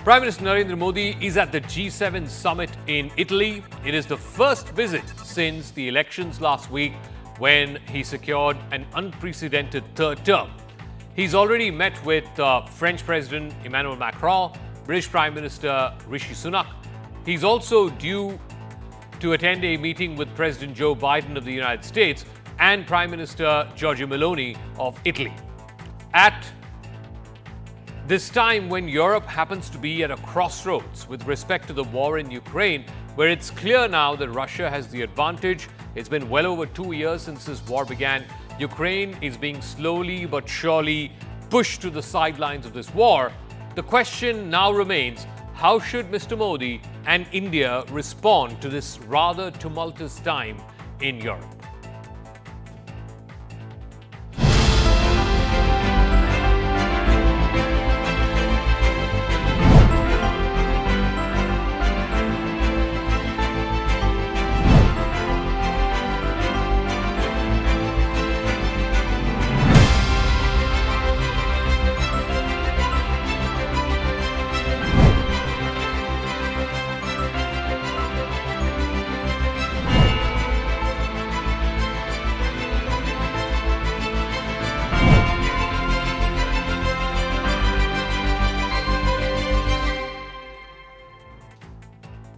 Prime Minister Narendra Modi is at the G7 summit in Italy. It is the first visit since the elections last week when he secured an unprecedented third term. He's already met with French President Emmanuel Macron, British Prime Minister Rishi Sunak. He's also due to attend a meeting with President Joe Biden of the United States and Prime Minister Giorgia Meloni of Italy. At this time when Europe happens to be at a crossroads with respect to the war in Ukraine, where it's clear now that Russia has the advantage. It's been well over 2 years since this war began. Ukraine is being slowly but surely pushed to the sidelines of this war. The question now remains, how should Mr. Modi and India respond to this rather tumultuous time in Europe?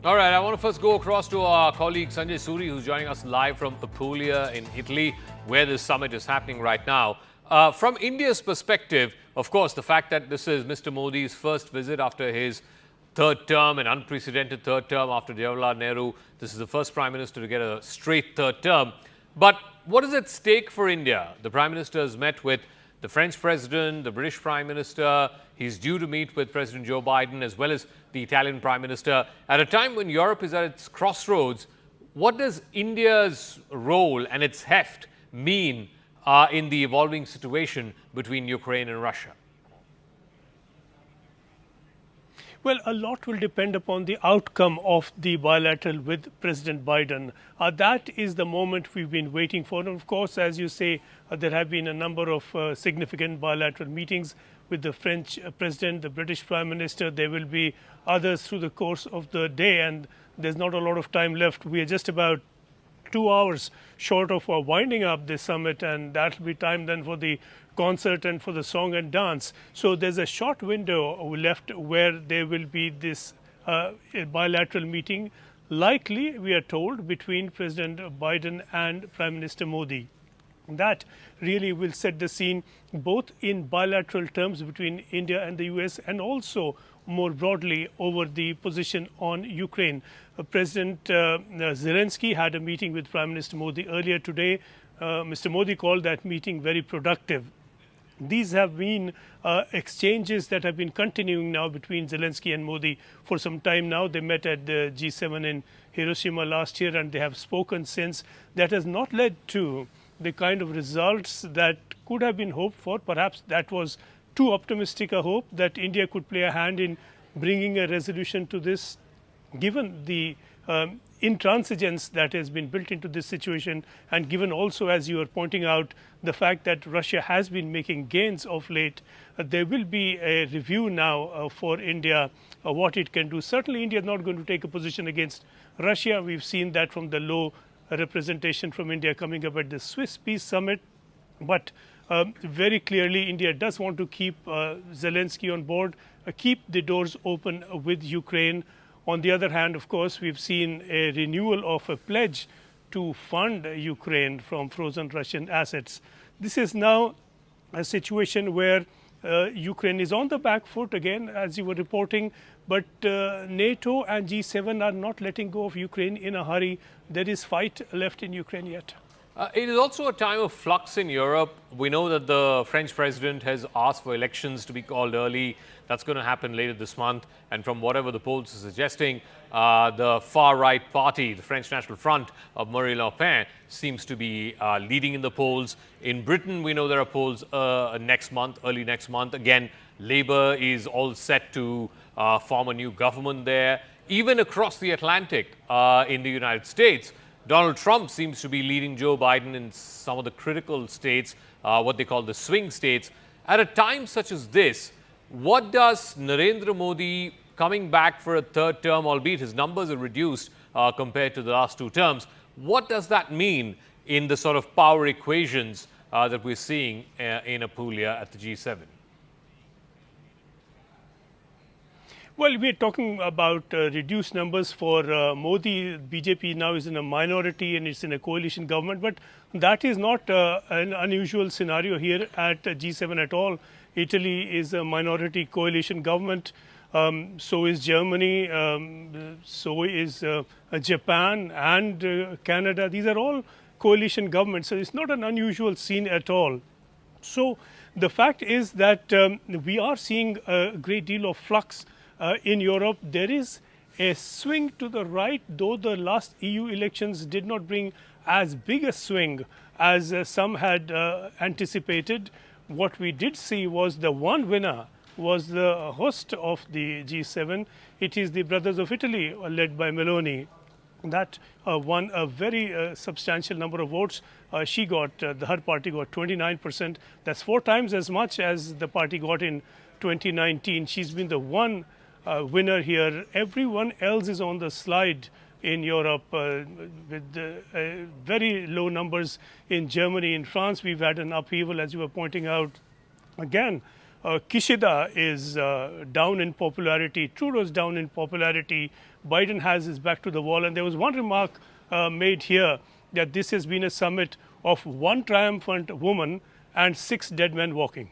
All right, I want to first go across to our colleague Sanjay Suri, who's joining us live from Apulia in Italy, where this summit is happening right now. From India's perspective, of course, the fact that this is Mr. Modi's first visit after his third term, an unprecedented third term after Jawaharlal Nehru. This is the first Prime Minister to get a straight third term. But what is at stake for India? The Prime Minister has met with the French President, the British Prime Minister. He's due to meet with President Joe Biden as well as the Italian Prime Minister. At a time when Europe is at its crossroads, what does India's role and its heft mean in the evolving situation between Ukraine and Russia? Well, a lot will depend upon the outcome of the bilateral with President Biden. That is the moment we've been waiting for. And of course, as you say, there have been a number of significant bilateral meetings with the French President, the British Prime Minister. There will be others through the course of the day, and there's not a lot of time left. We are just about 2 hours short of winding up this summit, and that will be time then for the concert and for the song and dance. So there's a short window left where there will be this bilateral meeting, likely, we are told, between President Biden and Prime Minister Modi. That really will set the scene both in bilateral terms between India and the US and also more broadly over the position on Ukraine. President Zelensky had a meeting with Prime Minister Modi earlier today. Mr. Modi called that meeting very productive. These have been exchanges that have been continuing now between Zelensky and Modi for some time now. They met at the G7 in Hiroshima last year and they have spoken since. That has not led to the kind of results that could have been hoped for. Perhaps that was too optimistic a hope that India could play a hand in bringing a resolution to this, given the intransigence that has been built into this situation, and given also, as you are pointing out, the fact that Russia has been making gains of late. There will be a review now for India, what it can do. Certainly, India is not going to take a position against Russia. We've seen that from the low representation from India coming up at the Swiss Peace Summit. But very clearly, India does want to keep Zelensky on board, keep the doors open with Ukraine. On the other hand, of course, we've seen a renewal of a pledge to fund Ukraine from frozen Russian assets. This is now a situation where Ukraine is on the back foot again, as you were reporting, but NATO and G7 are not letting go of Ukraine in a hurry. There is fight left in Ukraine yet. It is also a time of flux in Europe. We know that the French president has asked for elections to be called early. That's going to happen later this month. And from whatever the polls are suggesting, the far-right party, the French National Front of Marine Le Pen, seems to be leading in the polls. In Britain, we know there are polls next month, early next month. Again, Labour is all set to form a new government there. Even across the Atlantic in the United States, Donald Trump seems to be leading Joe Biden in some of the critical states, what they call the swing states. At a time such as this, what does Narendra Modi coming back for a third term, albeit his numbers are reduced compared to the last two terms. What does that mean in the sort of power equations that we're seeing in Apulia at the G7? Well, we're talking about reduced numbers for Modi. BJP now is in a minority and it's in a coalition government, but that is not an unusual scenario here at G7 at all. Italy is a minority coalition government. So is Germany, so is Japan and Canada. These are all coalition governments, so it's not an unusual scene at all. So the fact is that we are seeing a great deal of flux in Europe. There is a swing to the right, though the last EU elections did not bring as big a swing as some had anticipated. What we did see was the one winner was the host of the G7. It is the Brothers of Italy, led by Meloni. That won a very substantial number of votes. She got, her party got 29%. That's 4 times as much as the party got in 2019. She's been the one winner here. Everyone else is on the slide in Europe with very low numbers in Germany. In France, we've had an upheaval, as you were pointing out. Again, Kishida is down in popularity. Trudeau's down in popularity. Biden has his back to the wall. And there was one remark made here that this has been a summit of one triumphant woman and 6 dead men walking.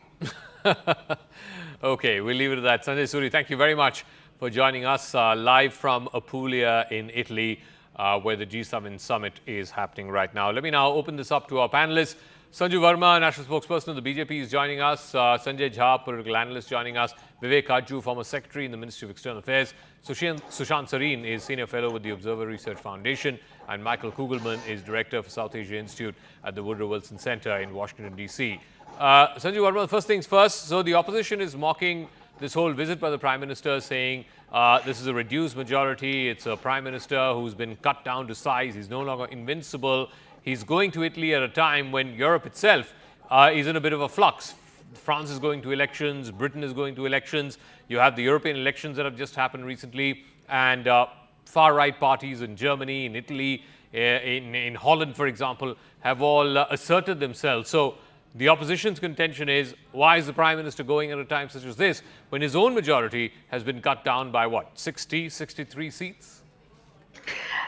Okay, we'll leave it at that. Sanjay Suri, thank you very much for joining us live from Apulia in Italy, where the G7 summit is happening right now. Let me now open this up to our panelists. Sanju Verma, National Spokesperson of the BJP, is joining us. Sanjay Jha, political analyst, joining us. Vivek Kajju, former secretary in the Ministry of External Affairs. Sushant Sareen is senior fellow with the Observer Research Foundation. And Michael Kugelman is director for South Asia Institute at the Woodrow Wilson Center in Washington, D.C. Sanju Verma, first things first. So the opposition is mocking this whole visit by the Prime Minister, saying this is a reduced majority. It's a Prime Minister who's been cut down to size. He's no longer invincible. He's going to Italy at a time when Europe itself is in a bit of a flux. France is going to elections. Britain is going to elections. You have the European elections that have just happened recently. And far-right parties in Germany, in Italy, in Holland, for example, have all asserted themselves. So the opposition's contention is, why is the Prime Minister going at a time such as this when his own majority has been cut down by what, 60, 63 seats?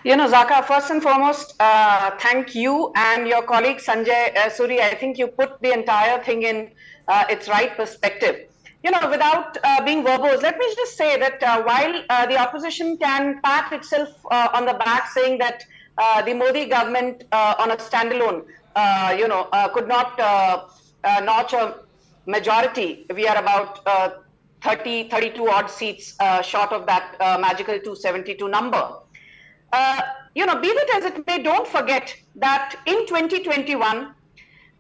You know, Zaka, first and foremost, thank you and your colleague Sanjay Suri. I think you put the entire thing in its right perspective. You know, without being verbose, let me just say that while the opposition can pat itself on the back saying that the Modi government on a standalone, could not notch a majority. We are about 32 odd seats short of that magical 272 number. Be that as it may, don't forget that in 2021,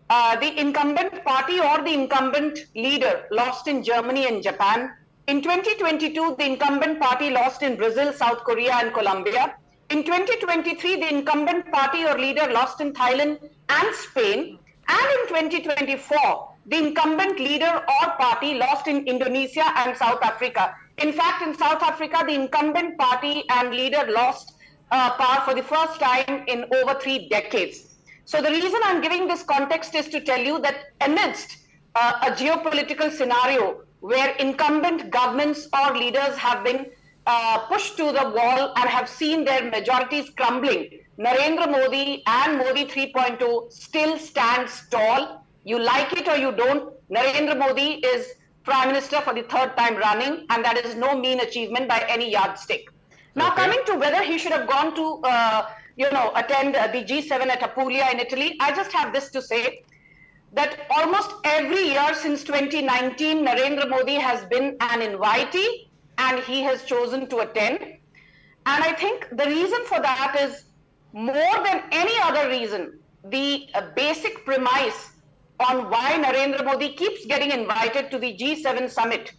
the incumbent party or the incumbent leader lost in Germany and Japan. In 2022, the incumbent party lost in Brazil, South Korea, and Colombia. In 2023, the incumbent party or leader lost in Thailand and Spain. And in 2024, the incumbent leader or party lost in Indonesia and South Africa. In fact, in South Africa, the incumbent party and leader lost power for the first time in over 3 decades. So the reason I'm giving this context is to tell you that amidst a geopolitical scenario where incumbent governments or leaders have been pushed to the wall and have seen their majorities crumbling, Narendra Modi and Modi 3.0 still stands tall. You like it or you don't, Narendra Modi is Prime Minister for the 3rd time running, and that is no mean achievement by any yardstick. Now, coming to whether he should have gone to, attend the G7 at Apulia in Italy, I just have this to say, that almost every year since 2019, Narendra Modi has been an invitee and he has chosen to attend. And I think the reason for that is more than any other reason, the basic premise on why Narendra Modi keeps getting invited to the G7 summit,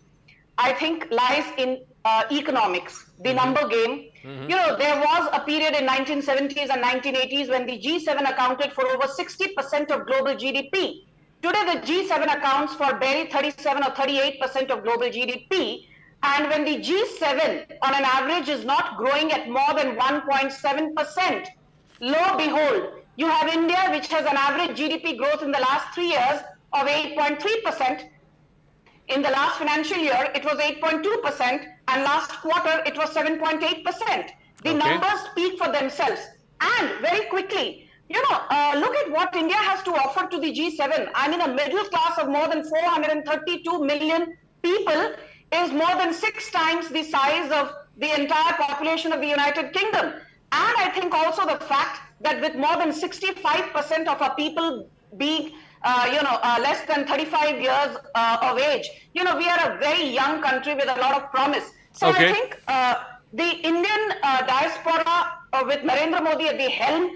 I think lies in economics, the number game. You know, there was a period in 1970s and 1980s when the G7 accounted for over 60% of global GDP. Today, the G7 accounts for barely 37 or 38% of global GDP. And when the G7 on an average is not growing at more than 1.7%, lo and behold, you have India, which has an average GDP growth in the last 3 years of 8.3%. In the last financial year, it was 8.2%, and last quarter, it was 7.8%. The numbers speak for themselves. And very quickly, look at what India has to offer to the G7. I mean, a middle class of more than 432 million people is more than 6 times the size of the entire population of the United Kingdom. And I think also the fact that with more than 65% of our people being less than 35 years of age, we are a very young country with a lot of promise. So I think the Indian diaspora with Narendra Modi at the helm,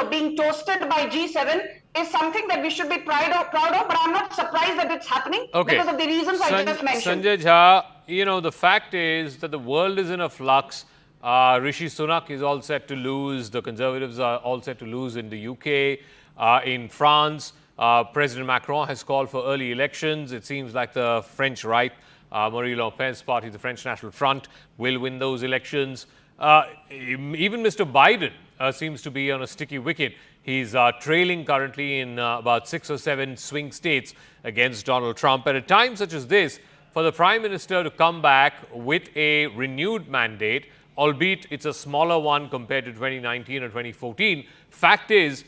being toasted by G7 is something that we should be proud of, but I'm not surprised that it's happening because of the reasons I just mentioned. Sanjay Jha, the fact is that the world is in a flux. Rishi Sunak is all set to lose. The Conservatives are all set to lose in the UK. In France, President Macron has called for early elections. It seems like the French right, Marine Le Pen's party, the French National Front, will win those elections. Even Mr. Biden seems to be on a sticky wicket. He's trailing currently in about 6 or 7 swing states against Donald Trump. At a time such as this, for the Prime Minister to come back with a renewed mandate, albeit it's a smaller one compared to 2019 or 2014, fact is,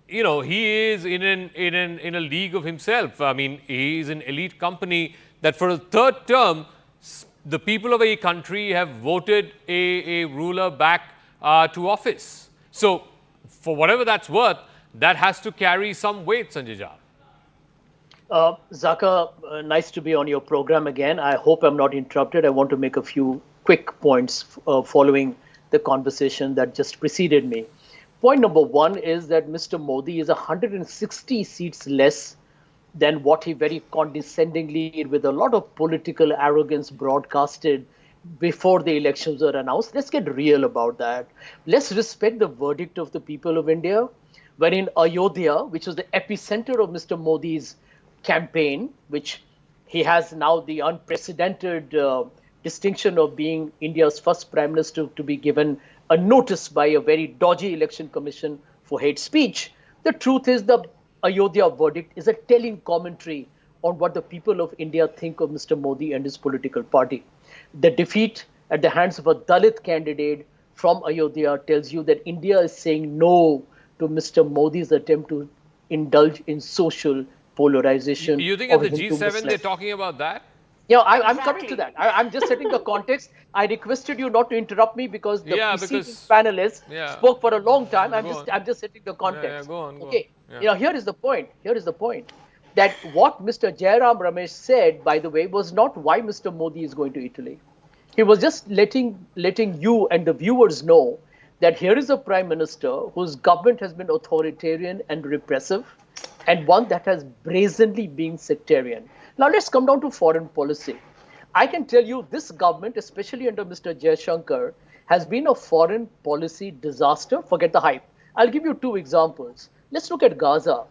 he is in a league of himself. I mean, he is an elite company that for a third term, the people of a country have voted a ruler back to office. So, for whatever that's worth, that has to carry some weight, Sanjay Jha. Zaka, nice to be on your program again. I hope I'm not interrupted. I want to make a few quick points following the conversation that just preceded me. Point number one is that Mr. Modi is 160 seats less than what he very condescendingly, with a lot of political arrogance, broadcasted before the elections were announced. Let's get real about that. Let's respect the verdict of the people of India, wherein Ayodhya, which was the epicenter of Mr. Modi's campaign, which he has now the unprecedented distinction of being India's first prime minister to be given a notice by a very dodgy election commission for hate speech. The truth is the Ayodhya verdict is a telling commentary on what the people of India think of Mr. Modi and his political party. The defeat at the hands of a Dalit candidate from Ayodhya tells you that India is saying no to Mr. Modi's attempt to indulge in social polarization. You think at the G7 they're talking about that? Yeah, I'm coming to that. I'm just setting the context. I requested you not to interrupt me because the preceding panelist spoke for a long time. I'm just setting the context. Go on. Okay. Here is the point. That what Mr. Jairam Ramesh said, by the way, was not why Mr. Modi is going to Italy. He was just letting you and the viewers know that here is a prime minister whose government has been authoritarian and repressive, and one that has brazenly been sectarian. Now let's come down to foreign policy. I can tell you this government, especially under Mr. Jaishankar, has been a foreign policy disaster. Forget the hype. I'll give you 2 examples. Let's look at Gaza.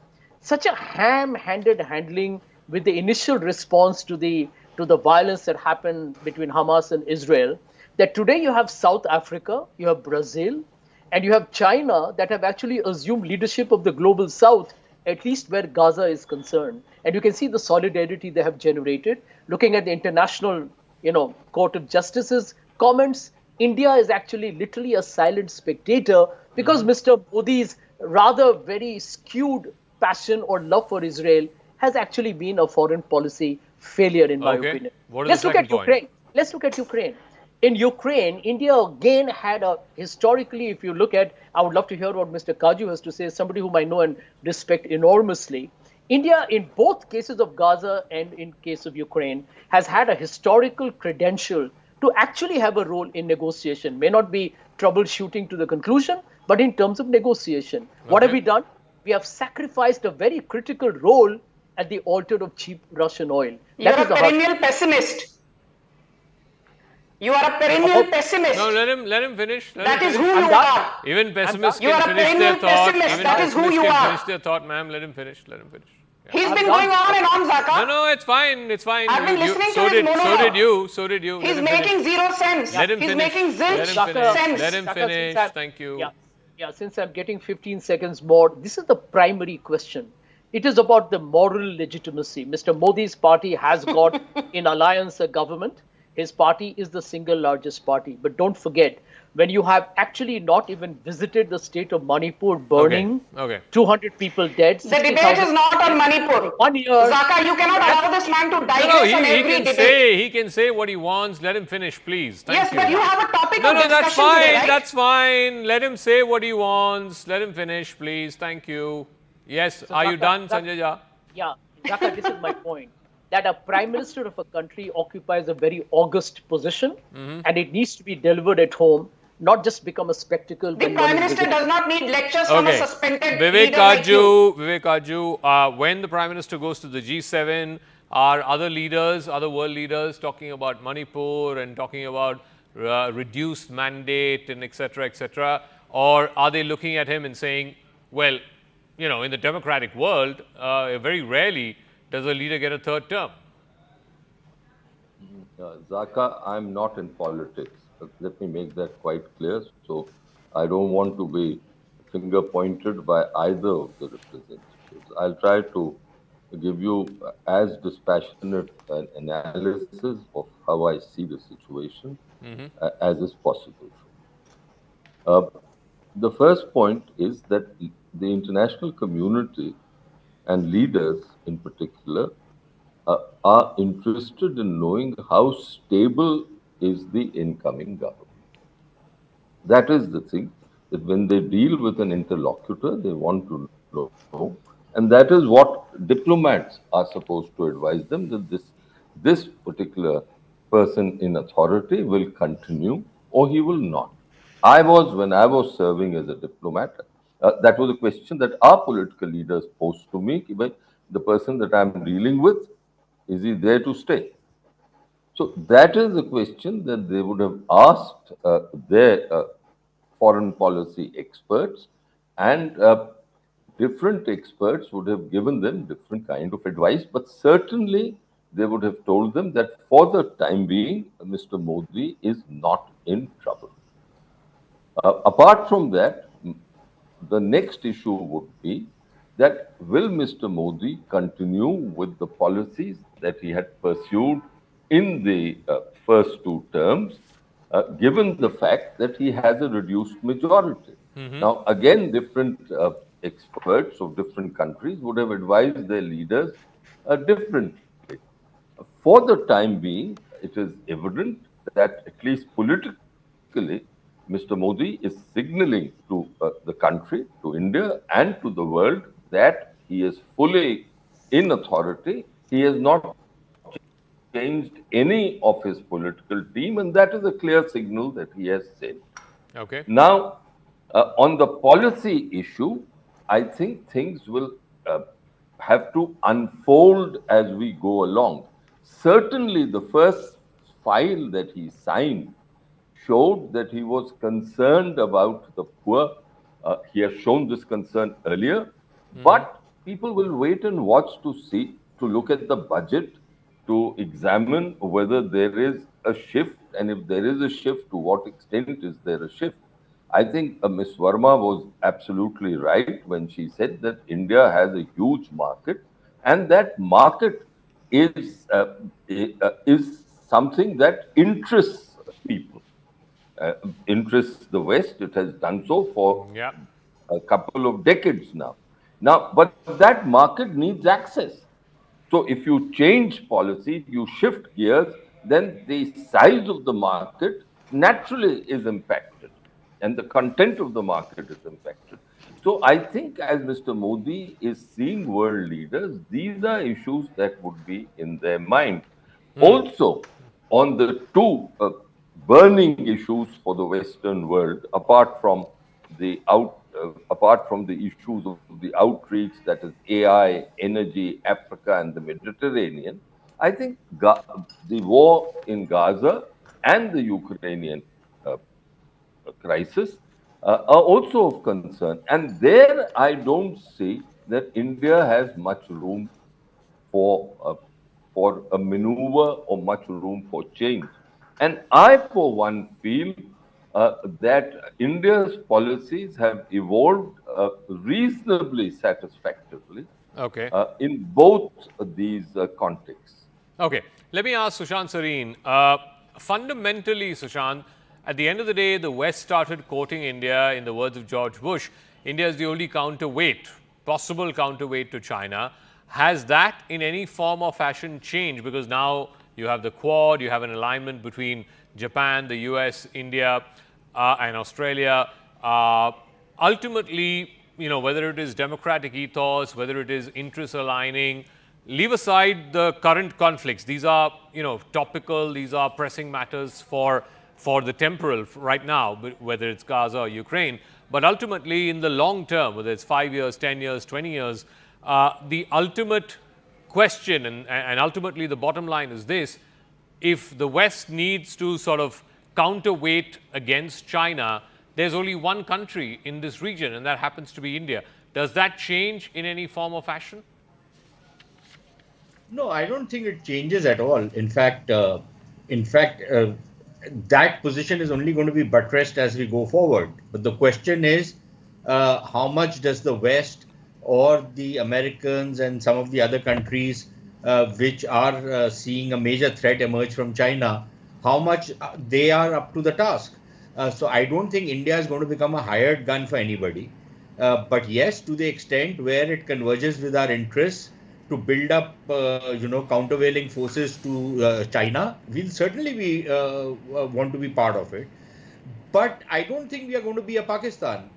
Such a ham-handed handling with the initial response to the violence that happened between Hamas and Israel, that today you have South Africa, you have Brazil, and you have China that have actually assumed leadership of the global South, at least where Gaza is concerned. And you can see the solidarity they have generated. Looking at the International Court of Justice's comments, India is actually literally a silent spectator because Mr. Modi's rather very skewed passion or love for Israel has actually been a foreign policy failure, in my opinion. Let's look at Ukraine. In Ukraine, India again had historically, if you look at, I would love to hear what Mr. Kaju has to say, somebody whom I know and respect enormously. India, in both cases of Gaza and in case of Ukraine, has had a historical credential to actually have a role in negotiation. May not be troubleshooting to the conclusion, but in terms of negotiation. What have we done? We have sacrificed a very critical role at the altar of cheap Russian oil. You're a perennial pessimist. You are a perennial pessimist. No, let him finish. That is who you are. Even pessimists can finish their thought. That is who you are. Finish their thought, ma'am. Let him finish. He's been going on and on, Zaka. No, it's fine. It's fine. I've been listening so to his did monologue. so did you. He's making zero sense. Let him He's finish. making zilch sense. Let him Shaka, finish. Thank you. Yeah, since I'm getting 15 seconds more, this is the primary question. It is about the moral legitimacy. Mr. Modi's party has got in alliance a government. His party is the single largest party. But don't forget, when you have actually not even visited the state of Manipur burning, Okay. 200 people dead. The debate is not on Manipur. 1 year. Zaka, you cannot allow this man to digress on every debate. He can say what he wants. Let him finish, please. Thank Yes, you. but you have a topic of discussion that's fine. today, right? That's fine. Let him say what he wants. Let him finish, please. Thank you. Yes. So Are you Zaka- done, Zaka- Sanjay Jha? Yeah, Zaka, this is my point. That a prime minister of a country occupies a very august position, and it needs to be delivered at home, not just become a spectacle. The when Prime one is Minister visiting. does not need lectures from a suspended Vivek leader like you. Kaju, when the Prime Minister goes to the G7, are other leaders, other world leaders talking about Manipur and talking about reduced mandate and etc., or are they looking at him and saying, well, you know, in the democratic world, very rarely does a leader get a third term? Zaka, I'm not in politics. Let me make that quite clear. So I don't want to be finger pointed by either of the representatives. I'll try to give you as dispassionate an analysis of how I see the situation as is possible. The first point is that the international community and leaders in particular are interested in knowing how stable is the incoming government. That is the thing, that when they deal with an interlocutor, they want to know. And that is what diplomats are supposed to advise them, that this particular person in authority will continue or he will not. When I was serving as a diplomat, that was a question that our political leaders posed to me. The person that I'm dealing with, is he there to stay? So that is the question that they would have asked their foreign policy experts, and different experts would have given them different kind of advice, but certainly they would have told them that for the time being, Mr. Modi is not in trouble. Apart from that, the next issue would be that will Mr. Modi continue with the policies that he had pursued in the first two terms, given the fact that he has a reduced majority? Now, again, different experts of different countries would have advised their leaders differently. For the time being, it is evident that at least politically, Mr. Modi is signaling to the country, to India, and to the world that he is fully in authority. He has not changed any of his political team, and that is a clear signal that he has sent. Okay. Now, on the policy issue, I think things will have to unfold as we go along. Certainly, the first file that he signed showed that he was concerned about the poor. He has shown this concern earlier, but people will wait and watch to see, to look at the budget, to examine whether there is a shift, and if there is a shift, to what extent is there a shift. I think Ms. Verma was absolutely right when she said that India has a huge market, and that market is something that interests people, interests the West. It has done so for a couple of decades now. But that market needs access. So if you change policy, you shift gears, then the size of the market naturally is impacted, and the content of the market is impacted. So I think as Mr. Modi is seeing world leaders, these are issues that would be in their mind. Also, on the two burning issues for the Western world, apart from the issues of the outreach, that is AI, energy, Africa, and the Mediterranean, I think the war in Gaza and the Ukrainian crisis are also of concern. And there I don't see that India has much room for a maneuver or much room for change. And I, for one, feel that India's policies have evolved reasonably satisfactorily Okay. in both these contexts. Okay. Let me ask Sushant Sareen. Fundamentally, Sushant, at the end of the day, the West started quoting India, in the words of George Bush, India is the only counterweight, possible counterweight to China. Has that in any form or fashion changed? Because now you have the Quad, you have an alignment between Japan, the US, India, and Australia. Ultimately, whether it is democratic ethos, whether it is interest aligning, leave aside the current conflicts. These are, topical, these are pressing matters for the temporal right now, whether it's Gaza or Ukraine. But ultimately, in the long term, whether it's 5 years, 10 years, 20 years, the ultimate question and ultimately the bottom line is this: if the West needs to sort of counterweight against China, there's only one country in this region, and that happens to be India. Does that change in any form or fashion? No, I don't think it changes at all. In fact, that position is only going to be buttressed as we go forward. But the question is, how much does the West or the Americans and some of the other countries which are seeing a major threat emerge from China, how much they are up to the task? So I don't think India is going to become a hired gun for anybody. But yes, to the extent where it converges with our interests to build up, countervailing forces to China, we'll certainly want to be part of it. But I don't think we are going to be a Pakistan,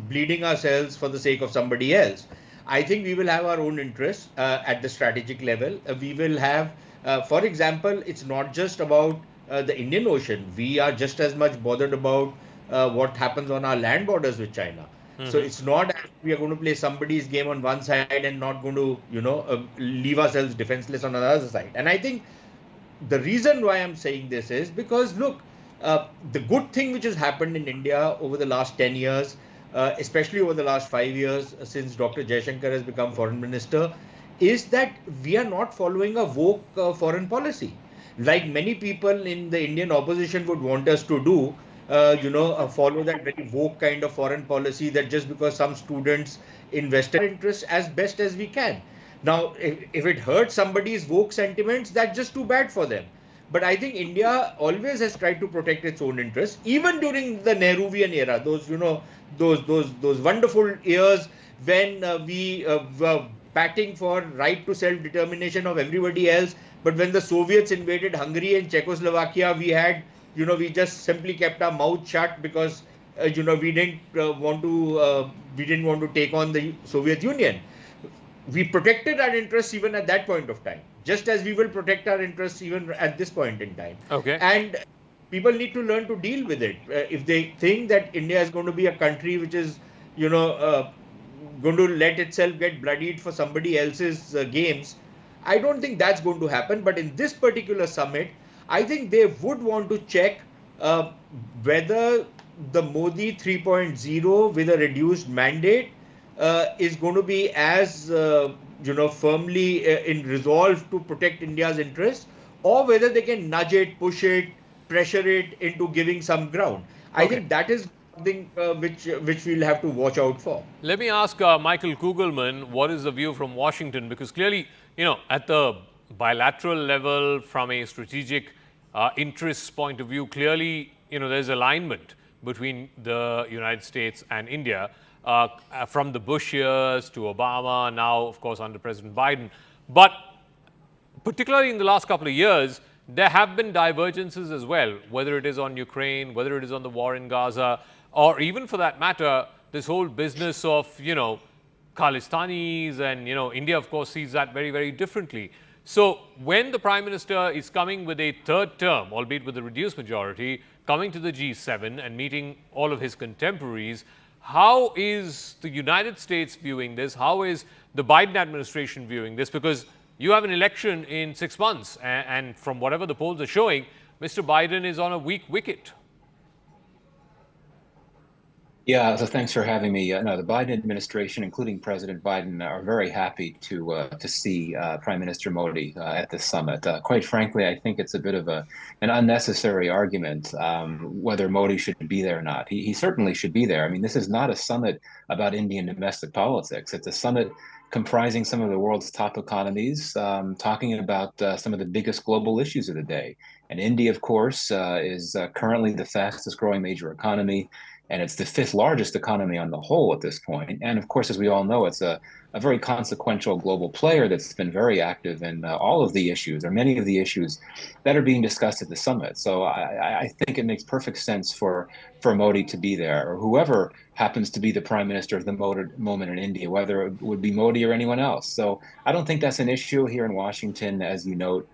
bleeding ourselves for the sake of somebody else. I think we will have our own interests at the strategic level. We will have, for example, it's not just about the Indian Ocean. We are just as much bothered about what happens on our land borders with China. So it's not as we are going to play somebody's game on one side and not going to, leave ourselves defenseless on the other side. And I think the reason why I'm saying this is because, look, the good thing which has happened in India over the last 10 years, especially over the last 5 years since Dr. Jaishankar has become foreign minister, is that we are not following a woke foreign policy. Like many people in the Indian opposition would want us to do, follow that very woke kind of foreign policy that just because some students invest their interests as best as we can. Now, if it hurts somebody's woke sentiments, that's just too bad for them. But I think India always has tried to protect its own interests, even during the Nehruvian era, those wonderful years when we were batting for right to self-determination of everybody else. But when the Soviets invaded Hungary and Czechoslovakia, we just simply kept our mouth shut because, we didn't want to take on the Soviet Union. We protected our interests even at that point of time, just as we will protect our interests even at this point in time. Okay. And people need to learn to deal with it. If they think that India is going to be a country which is, going to let itself get bloodied for somebody else's games, I don't think that's going to happen. But in this particular summit, I think they would want to check whether the Modi 3.0 with a reduced mandate is going to be as firmly in resolve to protect India's interests, or whether they can nudge it, push it, pressure it into giving some ground. I think that is something which we'll have to watch out for. Let me ask Michael Kugelman, what is the view from Washington? Because clearly, at the bilateral level, from a strategic interests point of view, clearly, there's alignment between the United States and India. From the Bush years to Obama, now, of course, under President Biden. But particularly in the last couple of years, there have been divergences as well, whether it is on Ukraine, whether it is on the war in Gaza, or even for that matter, this whole business of, Khalistanis and, India, of course, sees that very, very differently. So when the Prime Minister is coming with a third term, albeit with a reduced majority, coming to the G7 and meeting all of his contemporaries, how is the United States viewing this? How is the Biden administration viewing this? Because you have an election in 6 months, and from whatever the polls are showing, Mr. Biden is on a weak wicket. Yeah, so thanks for having me. No, the Biden administration, including President Biden, are very happy to see Prime Minister Modi at this summit. Quite frankly, I think it's a bit of an unnecessary argument whether Modi should be there or not. He certainly should be there. I mean, this is not a summit about Indian domestic politics. It's a summit comprising some of the world's top economies, talking about some of the biggest global issues of the day. And India, of course, is currently the fastest growing major economy, and it's the fifth largest economy on the whole at this point. And of course, as we all know, it's a very consequential global player that's been very active in all of the issues, or many of the issues that are being discussed at the summit. So I think it makes perfect sense for Modi to be there, or whoever happens to be the prime minister of the moment in India, whether it would be Modi or anyone else. So I don't think that's an issue here in Washington, as you note.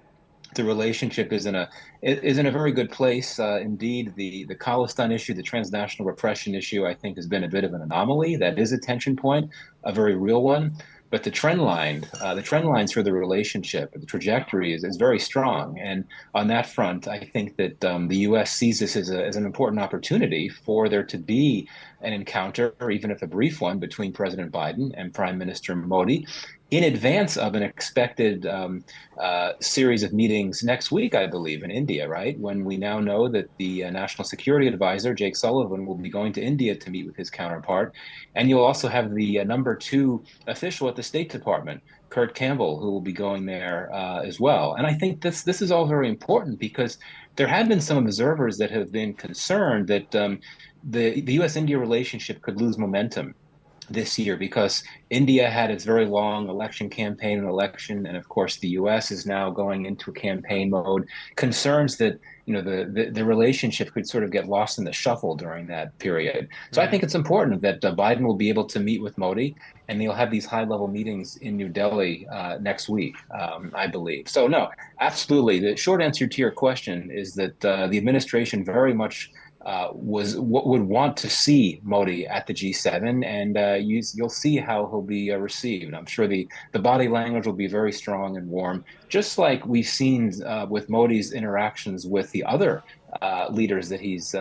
The relationship is in a very good place. Indeed, the Khalistan issue, the transnational repression issue, I think has been a bit of an anomaly. That is a tension point, a very real one. But the trend lines for the relationship, the trajectory is very strong. And on that front, I think that the U.S. sees this as an important opportunity for there to be an encounter, or even if a brief one, between President Biden and Prime Minister Modi, in advance of an expected series of meetings next week, I believe, in India, right? When we now know that the National Security Advisor, Jake Sullivan, will be going to India to meet with his counterpart. And you'll also have the number two official at the State Department, Kurt Campbell, who will be going there as well. And I think this is all very important because there have been some observers that have been concerned that the U.S.-India relationship could lose momentum this year because India had its very long election campaign and of course the US is now going into a campaign mode. Concerns that the relationship could sort of get lost in the shuffle during that period. So I think it's important that Biden will be able to meet with Modi, and they'll have these high-level meetings in New Delhi next week, I believe. So no, absolutely. The short answer to your question is that the administration very much would want to see Modi at the G7, and you'll see how he'll be received. I'm sure the body language will be very strong and warm, just like we've seen with Modi's interactions with the other leaders that he's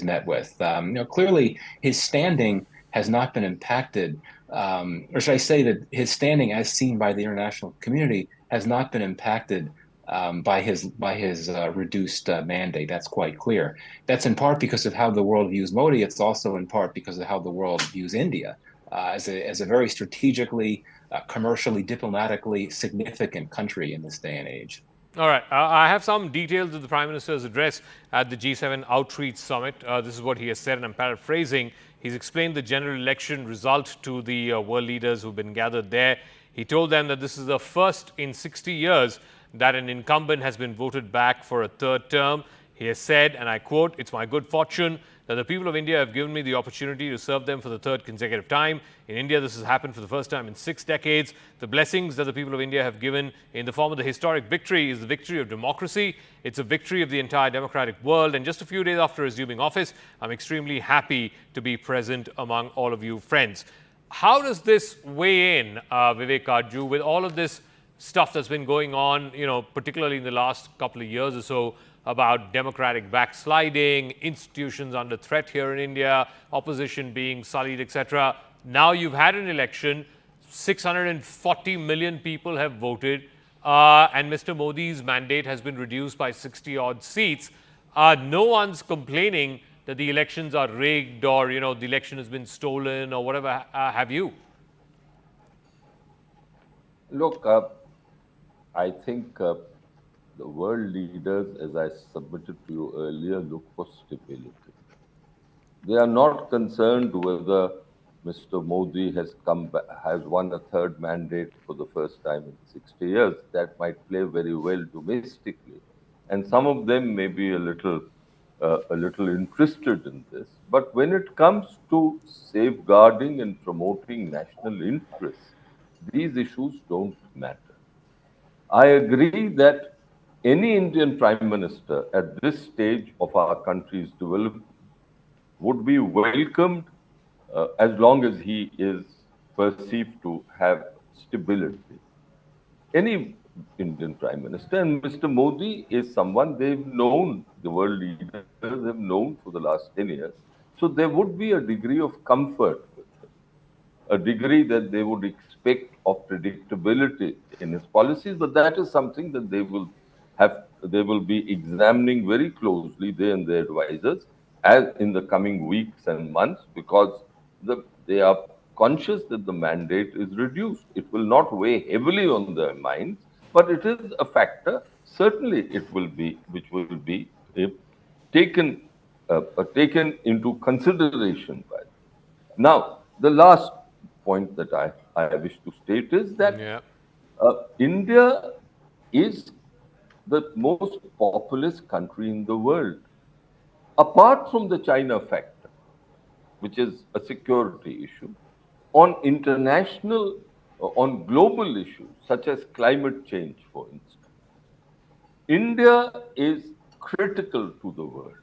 met with. Clearly, his standing has not been impacted, or should I say that his standing, as seen by the international community, has not been impacted by his reduced mandate. That's quite clear. That's in part because of how the world views Modi. It's also in part because of how the world views India as a very strategically, commercially, diplomatically significant country in this day and age. All right. I have some details of the Prime Minister's address at the G7 Outreach Summit. This is what he has said, and I'm paraphrasing. He's explained the general election result to the world leaders who've been gathered there. He told them that this is the first in 60 years that an incumbent has been voted back for a third term. He has said, and I quote, "It's my good fortune that the people of India have given me the opportunity to serve them for the third consecutive time. In India, this has happened for the first time in 6 decades. The blessings that the people of India have given in the form of the historic victory is the victory of democracy. It's a victory of the entire democratic world. And just a few days after assuming office, I'm extremely happy to be present among all of you friends." How does this weigh in, Vivek Karju, with all of this stuff that's been going on, particularly in the last couple of years or so, about democratic backsliding, institutions under threat here in India, opposition being sullied, etc. Now you've had an election, 640 million people have voted, and Mr. Modi's mandate has been reduced by 60-odd seats. No one's complaining that the elections are rigged or, the election has been stolen or whatever have you. Look, I think the world leaders, as I submitted to you earlier, look for stability. They are not concerned whether Mr. Modi has won a third mandate for the first time in 60 years. That might play very well domestically, and some of them may be a little interested in this. But when it comes to safeguarding and promoting national interests, these issues don't matter. I agree that any Indian Prime Minister at this stage of our country's development would be welcomed as long as he is perceived to have stability. Any Indian Prime Minister. And Mr. Modi is someone they've known, the world leaders have known for the last 10 years. So there would be a degree of comfort with him, a degree that they would expect of predictability in his policies, but that is something that they will be examining very closely, they and their advisors, as in the coming weeks and months, because they are conscious that the mandate is reduced. It will not weigh heavily on their minds, but it is a factor. Certainly, it will be, which will be taken into consideration by them. Now, the last point that I wish to state is that India is the most populous country in the world, apart from the China factor, which is a security issue. On global issues such as climate change, for instance, India is critical to the world.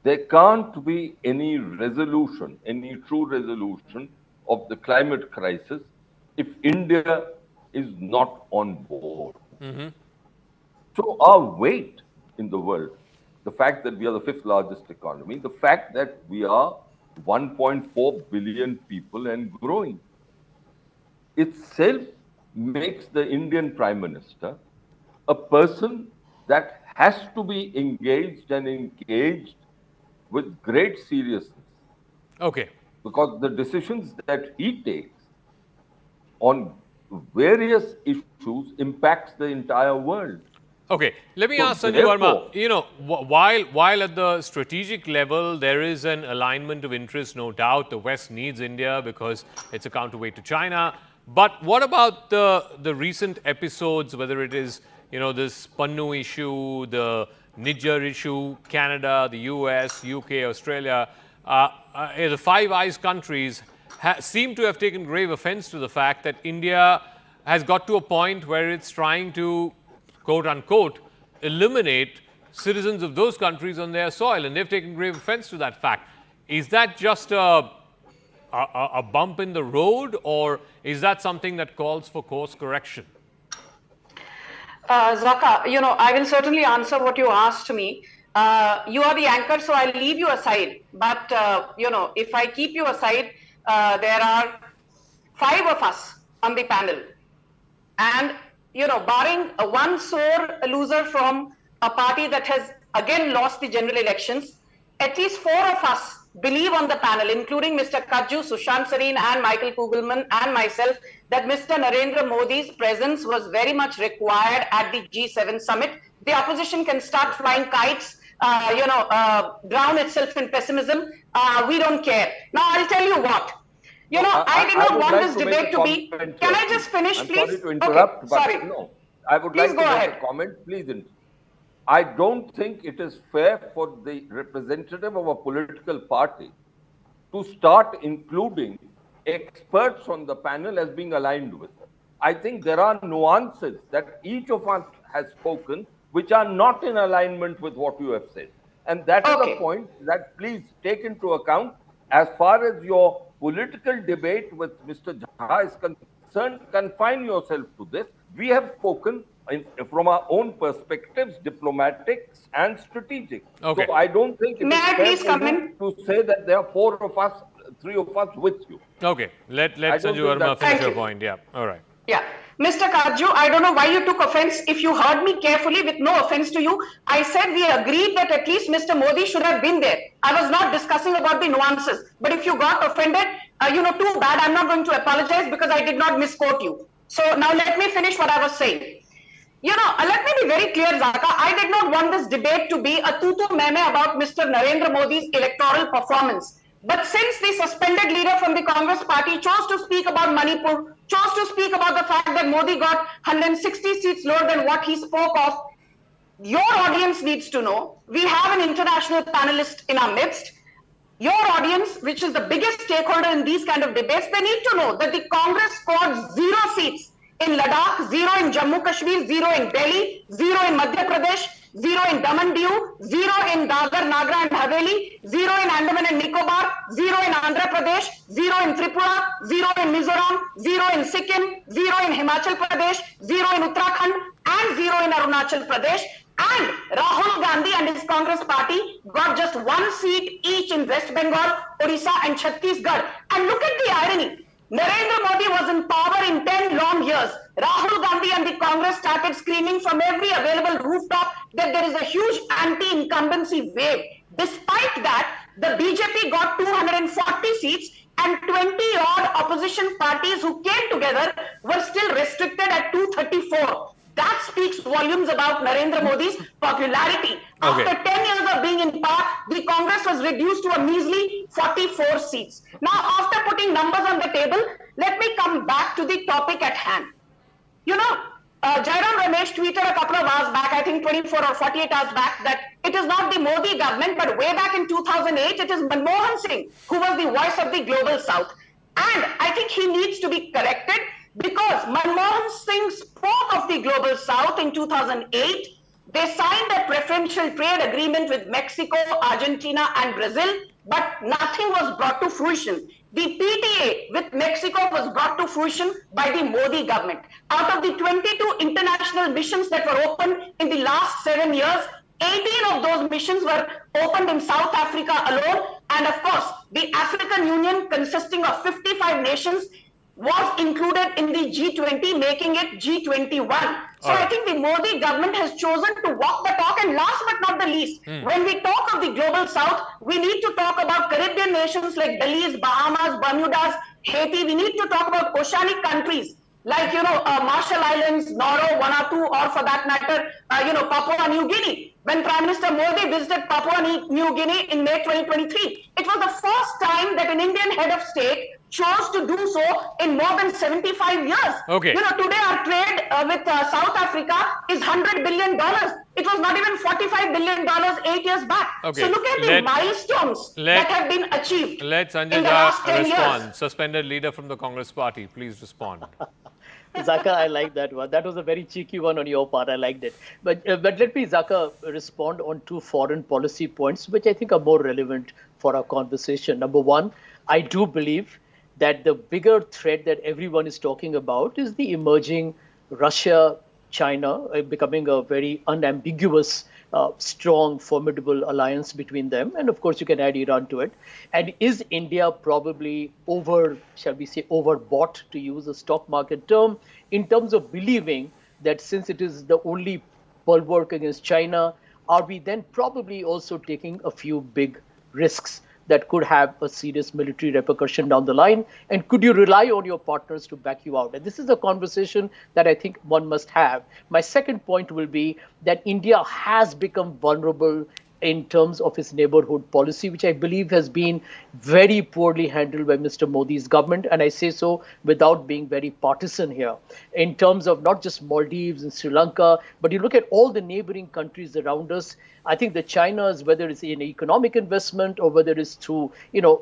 There can't be any true resolution of the climate crisis if India is not on board. Mm-hmm. So our weight in the world, the fact that we are the fifth largest economy, the fact that we are 1.4 billion people and growing, itself makes the Indian Prime Minister a person that has to be engaged with great seriousness. Okay. Because the decisions that he takes on various issues impacts the entire world. Okay, let me ask Sanjay Verma, while at the strategic level, there is an alignment of interest, no doubt. The West needs India because it's a counterweight to China. But what about the recent episodes, whether it is, this Pannu issue, the Niger issue, Canada, the US, UK, Australia, the Five Eyes countries seem to have taken grave offense to the fact that India has got to a point where it's trying to, quote unquote, eliminate citizens of those countries on their soil, and they've taken grave offense to that fact. Is that just a bump in the road, or is that something that calls for course correction? Zaka, I will certainly answer what you asked me. You are the anchor, so I'll leave you aside. But, if I keep you aside, there are 5 of us on the panel. And, barring one sore loser from a party that has again lost the general elections, at least 4 of us believe on the panel, including Mr. Kajju, Sushant Sareen and Michael Kugelman and myself, that Mr. Narendra Modi's presence was very much required at the G7 summit. The opposition can start flying kites, drown itself in pessimism. We don't care. Now, I'll tell you what. I did not want this debate to be... Can I just finish, please? I'm sorry to interrupt, but sorry. No. I would like to make a comment. Please. I don't think it is fair for the representative of a political party to start including experts on the panel as being aligned with them. I think there are nuances that each of us has spoken which are not in alignment with what you have said. And that is a point that please take into account as far as your political debate with Mr. Jha is concerned. Confine yourself to this. We have spoken from our own perspectives, diplomatic and strategic. Okay. So I don't think it is fair for you to say that there are 4 of us, 3 of us with you. Okay, let Sanjay Verma finish your point. Yeah, all right. Yeah. Mr. Kajju, I don't know why you took offense. If you heard me carefully, with no offense to you, I said we agreed that at least Mr. Modi should have been there. I was not discussing about the nuances. But if you got offended, too bad. I'm not going to apologize because I did not misquote you. So now let me finish what I was saying. Let me be very clear, Zaka. I did not want this debate to be a tutu meme about Mr. Narendra Modi's electoral performance. But since the suspended leader from the Congress party chose to speak about Manipur, chose to speak about the fact that Modi got 160 seats lower than what he spoke of, your audience needs to know, we have an international panelist in our midst. Your audience, which is the biggest stakeholder in these kind of debates, they need to know that the Congress scored 0 seats in Ladakh, 0 in Jammu Kashmir, 0 in Delhi, 0 in Madhya Pradesh, zero in Daman Diu, zero in Dadar, Nagar and Haveli, zero in Andaman and Nicobar, zero in Andhra Pradesh, zero in Tripura, zero in Mizoram, zero in Sikkim, zero in Himachal Pradesh, zero in Uttarakhand, and zero in Arunachal Pradesh. And Rahul Gandhi and his Congress party got just one seat each in West Bengal, Odisha and Chhattisgarh. And look at the irony. Narendra Modi was in power in 10 long years. Rahul Gandhi and the Congress started screaming from every available rooftop that there is a huge anti-incumbency wave. Despite that, the BJP got 240 seats and 20-odd opposition parties who came together were still restricted at 234. That speaks volumes about Narendra Modi's popularity. Okay. After 10 years of being in power, the Congress was reduced to a measly 44 seats. Now, after putting numbers on the table, let me come back to the topic at hand. You know, Jairam Ramesh tweeted a couple of hours back, I think 24 or 48 hours back, that it is not the Modi government, but way back in 2008, it is Manmohan Singh who was the voice of the global south. And I think he needs to be corrected, because Manmohan Singh spoke of the global south in 2008. They signed a preferential trade agreement with Mexico, Argentina and Brazil, but nothing was brought to fruition. The PTA with Mexico was brought to fruition by the Modi government. Out of the 22 international missions that were opened in the last 7 years, 18 of those missions were opened in South Africa alone. And of course, the African Union, consisting of 55 nations, was included in the G20, making it G21. So I think the Modi government has chosen to walk the talk. And last but not the least, when we talk of the global south, we need to talk about Caribbean nations like Belize, Bahamas, Bermudas, Haiti. We need to talk about oceanic countries like, Marshall Islands, Nauru, Vanuatu, or for that matter, Papua New Guinea. When Prime Minister Modi visited Papua New Guinea in May 2023, it was the first time that an Indian head of state chose to do so in more than 75 years. Okay. Today our trade with South Africa is $100 billion. It was not even $45 billion 8 years back. Okay. So look at the milestones that have been achieved Let in Sanjay the last Jha 10 respond. years. Suspended leader from the Congress party. Please respond. Zaka, I like that one. That was a very cheeky one on your part. I liked it. But let me, Zaka, respond on two foreign policy points, which I think are more relevant for our conversation. Number one, I do believe that the bigger threat that everyone is talking about is the emerging Russia-China becoming a very unambiguous, strong, formidable alliance between them. And of course, you can add Iran to it. And is India probably overbought, to use a stock market term, in terms of believing that since it is the only bulwark against China, are we then probably also taking a few big risks that could have a serious military repercussion down the line? And could you rely on your partners to back you out? And this is a conversation that I think one must have. My second point will be that India has become vulnerable in terms of its neighborhood policy, which I believe has been very poorly handled by Mr. Modi's government. And I say so without being very partisan here. In terms of not just Maldives and Sri Lanka, but you look at all the neighboring countries around us, I think the China's, whether it's in economic investment or whether it's through,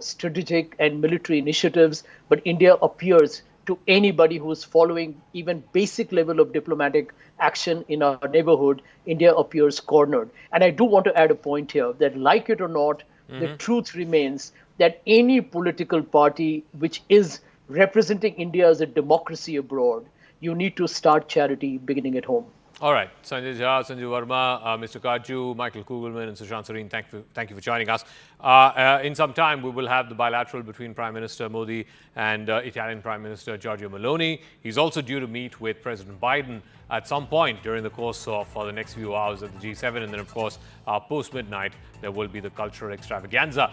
strategic and military initiatives, but India appears to anybody who is following even basic level of diplomatic action in our neighborhood, India appears cornered. And I do want to add a point here that, like it or not, the truth remains that any political party which is representing India as a democracy abroad, you need to start charity beginning at home. All right. Sanjay Jha, Sanju Verma, Mr. Kaju, Michael Kugelman and Sushant Sareen, thank you for joining us. In some time, we will have the bilateral between Prime Minister Modi and Italian Prime Minister Giorgia Meloni. He's also due to meet with President Biden at some point during the course of the next few hours at the G7. And then, of course, post-midnight, there will be the cultural extravaganza.